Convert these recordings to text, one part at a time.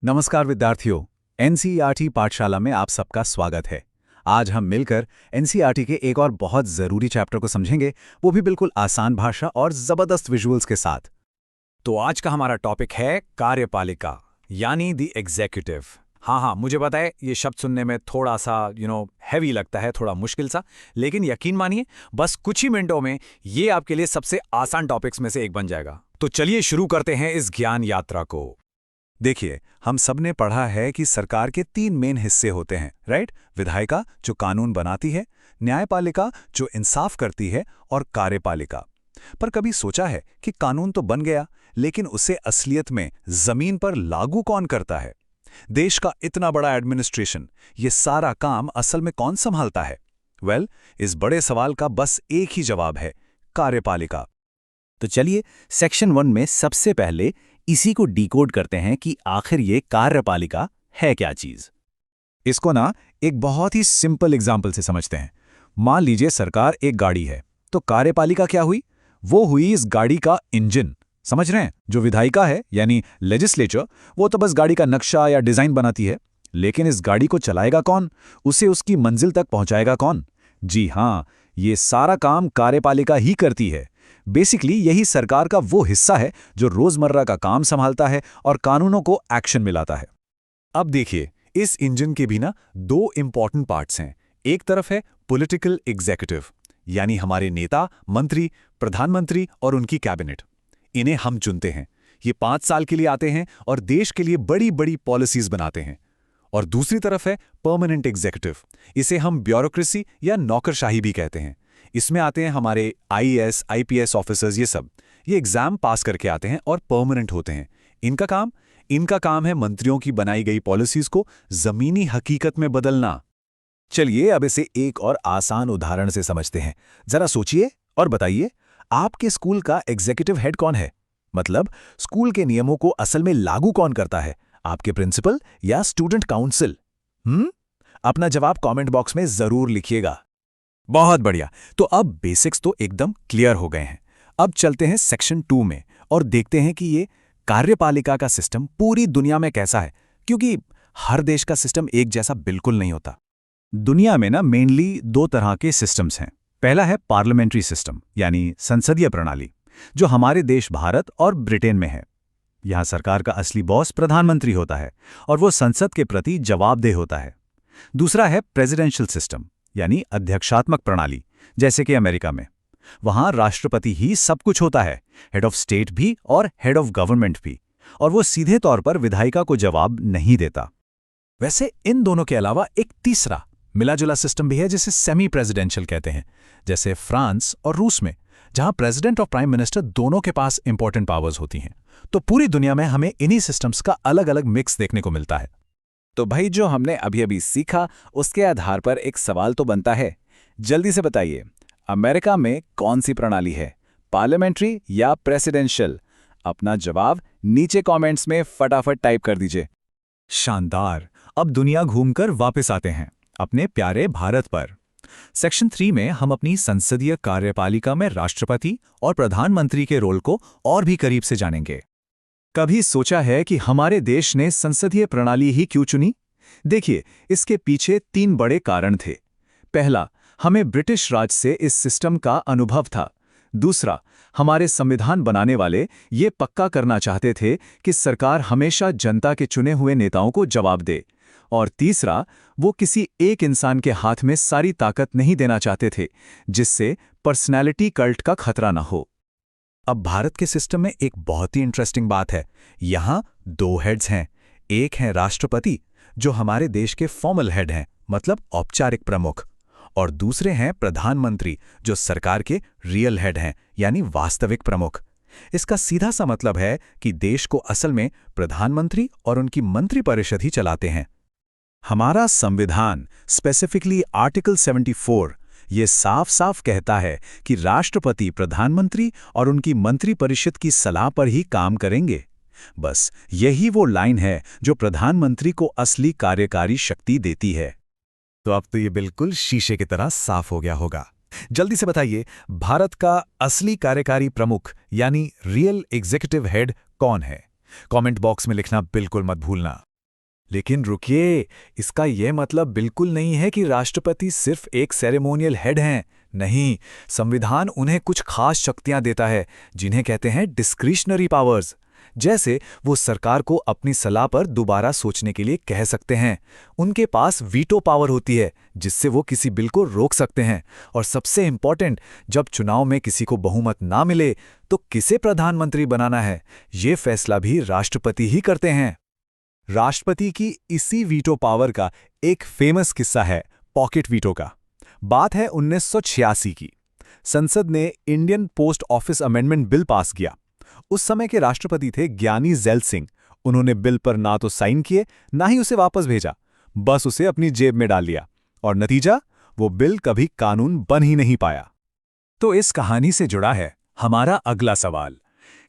नमस्कार विद्यार्थियों। एनसीईआरटी पाठशाला में आप सबका स्वागत है। आज हम मिलकर एनसीईआरटी के एक और बहुत ज़रूरी चैप्टर को समझेंगे, वो भी बिल्कुल आसान भाषा और ज़बरदस्त विजुअल्स के साथ। तो आज का हमारा टॉपिक है कार्यपालिका यानी द एग्जीक्यूटिव। हाँ, मुझे पता है ये शब्द सुनने में थोड़ा सा हैवी लगता है, थोड़ा मुश्किल सा, लेकिन यकीन मानिए बस कुछ ही मिनटों में ये आपके लिए सबसे आसान टॉपिक्स में से एक बन जाएगा। तो चलिए शुरू करते हैं इस ज्ञान यात्रा को। देखिए, हम सब ने पढ़ा है कि सरकार के 3 मेन हिस्से होते हैं, राइट? विधायिका जो कानून बनाती है, न्यायपालिका जो इंसाफ करती है, और कार्यपालिका। पर कभी सोचा है कि कानून तो बन गया, लेकिन उसे असलियत में जमीन पर लागू कौन करता है? देश का इतना बड़ा एडमिनिस्ट्रेशन, ये सारा काम असल में कौन संभालता है? इस बड़े सवाल का बस एक ही जवाब है, कार्यपालिका। तो चलिए सेक्शन 1 में सबसे पहले इसी को डिकोड करते हैं कि आखिर ये कार्यपालिका है क्या चीज। इसको ना एक बहुत ही सिंपल एग्जाम्पल से समझते हैं। मान लीजिए सरकार एक गाड़ी है, तो कार्यपालिका क्या हुई? वो हुई इस गाड़ी का इंजन। समझ रहे हैं? जो विधायिका है यानी लेजिस्लेचर, वो तो बस गाड़ी का नक्शा या डिजाइन बनाती है, लेकिन इस गाड़ी को चलाएगा कौन? उसे उसकी मंजिल तक पहुंचाएगा कौन? जी हाँ, ये सारा काम कार्यपालिका ही करती है। बेसिकली यही सरकार का वो हिस्सा है जो रोजमर्रा का काम संभालता है और कानूनों को एक्शन में लाता है। अब देखिए, इस इंजन के भी ना 2 इंपॉर्टेंट पार्ट्स हैं। एक तरफ है पॉलिटिकल एग्जीक्यूटिव, यानी हमारे नेता, मंत्री, प्रधानमंत्री और उनकी कैबिनेट। इन्हें हम चुनते हैं। ये 5 साल के लिए आते हैं और देश के लिए बड़ी बड़ी पॉलिसीज बनाते हैं। और दूसरी तरफ है परमानेंट एग्जीक्यूटिव। इसे हम ब्यूरोक्रेसी या नौकरशाही भी कहते हैं। इसमें आते हैं हमारे आईएएस, आईपीएस ऑफिसर्स, ये सब। ये एग्जाम पास करके आते हैं और परमानेंट होते हैं। इनका काम है मंत्रियों की बनाई गई पॉलिसीज को जमीनी हकीकत में बदलना। चलिए अब इसे एक और आसान उदाहरण से समझते हैं। जरा सोचिए और बताइए, आपके स्कूल का एग्जीक्यूटिव हेड कौन है? मतलब स्कूल के नियमों को असल में लागू कौन करता है, आपके प्रिंसिपल या स्टूडेंट काउंसिल? अपना जवाब कमेंट बॉक्स में जरूर लिखिएगा। बहुत बढ़िया। तो अब बेसिक्स तो एकदम क्लियर हो गए हैं। अब चलते हैं सेक्शन 2 में और देखते हैं कि ये कार्यपालिका का सिस्टम पूरी दुनिया में कैसा है, क्योंकि हर देश का सिस्टम एक जैसा बिल्कुल नहीं होता। दुनिया में ना मेनली 2 तरह के सिस्टम्स हैं। पहला है पार्लियामेंट्री सिस्टम, यानी संसदीय प्रणाली, जो हमारे देश भारत और ब्रिटेन में है। यहाँ सरकार का असली बॉस प्रधानमंत्री होता है और वो संसद के प्रति जवाबदेह होता है। दूसरा है प्रेसिडेंशियल सिस्टम, यानी अध्यक्षात्मक प्रणाली, जैसे कि अमेरिका में। वहां राष्ट्रपति ही सब कुछ होता है, हेड ऑफ स्टेट भी और हेड ऑफ गवर्नमेंट भी, और वो सीधे तौर पर विधायिका को जवाब नहीं देता। वैसे इन दोनों के अलावा एक तीसरा मिला जुला सिस्टम भी है, जिसे सेमी प्रेसिडेंशियल कहते हैं, जैसे फ्रांस और रूस में, जहां प्रेसिडेंट और प्राइम मिनिस्टर दोनों के पास इंपॉर्टेंट पावर्स होती हैं। तो पूरी दुनिया में हमें इन्हीं सिस्टम्स का अलग अलग मिक्स देखने को मिलता है। तो भाई, जो हमने अभी अभी सीखा उसके आधार पर एक सवाल तो बनता है। जल्दी से बताइए, अमेरिका में कौन सी प्रणाली है, पार्लियामेंट्री या प्रेसिडेंशियल? अपना जवाब नीचे कमेंट्स में फटाफट टाइप कर दीजिए। शानदार। अब दुनिया घूमकर वापस आते हैं अपने प्यारे भारत पर। सेक्शन 3 में हम अपनी संसदीय कार्यपालिका में राष्ट्रपति और प्रधानमंत्री के रोल को और भी करीब से जानेंगे। कभी सोचा है कि हमारे देश ने संसदीय प्रणाली ही क्यों चुनी? देखिए, इसके पीछे 3 बड़े कारण थे। पहला, हमें ब्रिटिश राज से इस सिस्टम का अनुभव था। दूसरा, हमारे संविधान बनाने वाले ये पक्का करना चाहते थे कि सरकार हमेशा जनता के चुने हुए नेताओं को जवाब दे। और तीसरा, वो किसी एक इंसान के हाथ में सारी ताकत नहीं देना चाहते थे, जिससे पर्सनैलिटी कल्ट का खतरा न हो। अब भारत के सिस्टम में एक बहुत ही इंटरेस्टिंग बात है। यहाँ 2 हेड्स हैं। एक हैं राष्ट्रपति, जो हमारे देश के फॉर्मल हेड हैं, मतलब औपचारिक प्रमुख, और दूसरे हैं प्रधानमंत्री, जो सरकार के रियल हेड हैं, यानी वास्तविक प्रमुख। इसका सीधा सा मतलब है कि देश को असल में प्रधानमंत्री और उनकी मंत्रिपरिषद ही चलाते हैं। हमारा संविधान, स्पेसिफिकली आर्टिकल 74, ये साफ साफ कहता है कि राष्ट्रपति प्रधानमंत्री और उनकी मंत्रिपरिषद की सलाह पर ही काम करेंगे। बस यही वो लाइन है जो प्रधानमंत्री को असली कार्यकारी शक्ति देती है। तो अब तो ये बिल्कुल शीशे की तरह साफ हो गया होगा। जल्दी से बताइए, भारत का असली कार्यकारी प्रमुख यानी रियल एग्जीक्यूटिव हेड कौन है? कमेंट बॉक्स में लिखना बिल्कुल मत भूलना। लेकिन रुकिए, इसका यह मतलब बिल्कुल नहीं है कि राष्ट्रपति सिर्फ एक सेरेमोनियल हेड हैं। नहीं, संविधान उन्हें कुछ खास शक्तियां देता है जिन्हें कहते हैं डिस्क्रिशनरी पावर्स। जैसे वो सरकार को अपनी सलाह पर दोबारा सोचने के लिए कह सकते हैं। उनके पास वीटो पावर होती है जिससे वो किसी बिल को रोक सकते हैं। और सबसे इंपॉर्टेंट, जब चुनाव में किसी को बहुमत ना मिले तो किसे प्रधानमंत्री बनाना है, ये फैसला भी राष्ट्रपति ही करते हैं। राष्ट्रपति की इसी वीटो पावर का एक फेमस किस्सा है पॉकेट वीटो का। बात है 1986 की। संसद ने Indian post office amendment bill pass किया। उस समय के राष्ट्रपति थे ज्ञानी ज़ैल सिंह। उन्होंने बिल पर ना तो साइन किए, ना ही उसे वापस भेजा, बस उसे अपनी जेब में डाल लिया। और नतीजा, वो बिल कभी कानून बन ही नहीं पाया। तो इस कहानी से जुड़ा है हमारा अगला सवाल।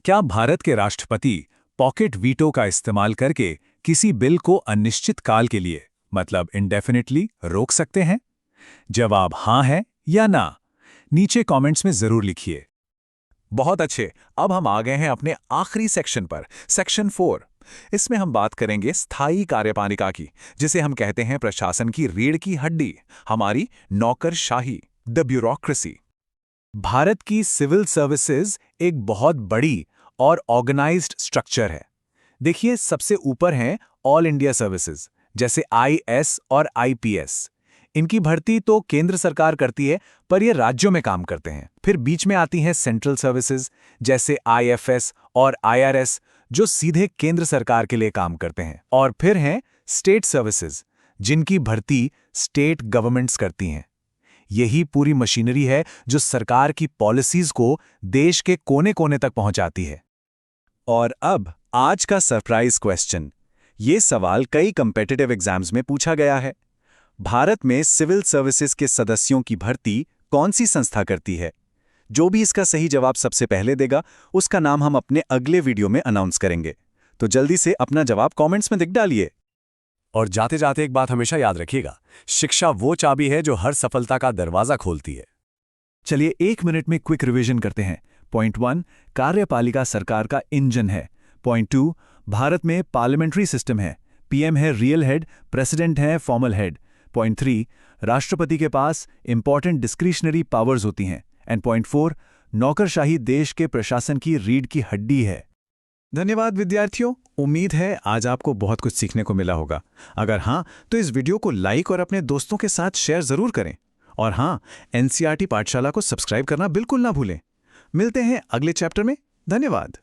क्या भारत के राष्ट्रपति पॉकेट वीटो का इस्तेमाल करके किसी बिल को अनिश्चित काल के लिए, मतलब इंडेफिनिटली, रोक सकते हैं? जवाब हाँ है या ना, नीचे कमेंट्स में जरूर लिखिए। बहुत अच्छे, अब हम आ गए हैं अपने आखिरी सेक्शन पर, सेक्शन 4। इसमें हम बात करेंगे स्थायी कार्यपालिका की, जिसे हम कहते हैं प्रशासन की रीढ़ की हड्डी, हमारी नौकरशाही, द ब्यूरोक्रेसी। भारत की सिविल सर्विसेज एक बहुत बड़ी और ऑर्गेनाइज्ड स्ट्रक्चर है। देखिए, सबसे ऊपर हैं ऑल इंडिया सर्विसेज, जैसे IS और IPS। इनकी भर्ती तो केंद्र सरकार करती है, पर ये राज्यों में काम करते हैं। फिर बीच में आती हैं सेंट्रल सर्विसेज, जैसे IFS और IRS, जो सीधे केंद्र सरकार के लिए काम करते हैं। और फिर हैं स्टेट सर्विसेज, जिनकी भर्ती स्टेट गवर्नमेंट्स करती हैं। यही पूरी मशीनरी है जो सरकार की पॉलिसीज को देश के कोने कोने तक पहुंचाती है। और अब आज का सरप्राइज क्वेश्चन। ये सवाल कई कॉम्पिटिटिव एग्जाम्स में पूछा गया है। भारत में सिविल सर्विसेज के सदस्यों की भर्ती कौन सी संस्था करती है? जो भी इसका सही जवाब सबसे पहले देगा, उसका नाम हम अपने अगले वीडियो में अनाउंस करेंगे। तो जल्दी से अपना जवाब कमेंट्स में लिख डालिए। और जाते जाते एक बात हमेशा याद रखिएगा, शिक्षा वो चाबी है जो हर सफलता का दरवाजा खोलती है। चलिए 1 मिनट में क्विक रिवीजन करते हैं। पॉइंट 1, कार्यपालिका सरकार का इंजन है। पॉइंट 2, भारत में पार्लियामेंट्री सिस्टम है। PM है रियल हेड, प्रेसिडेंट है फॉर्मल हेड। पॉइंट 3, राष्ट्रपति के पास इंपॉर्टेंट डिस्क्रिशनरी पावर्स होती हैं। एंड पॉइंट 4, नौकरशाही देश के प्रशासन की रीढ़ की हड्डी है। धन्यवाद विद्यार्थियों, उम्मीद है आज आपको बहुत कुछ सीखने को मिला होगा। अगर हाँ, तो इस वीडियो को लाइक और अपने दोस्तों के साथ शेयर जरूर करें। और हाँ, NCERT पाठशाला को सब्सक्राइब करना बिल्कुल ना भूलें। मिलते हैं अगले चैप्टर में। धन्यवाद।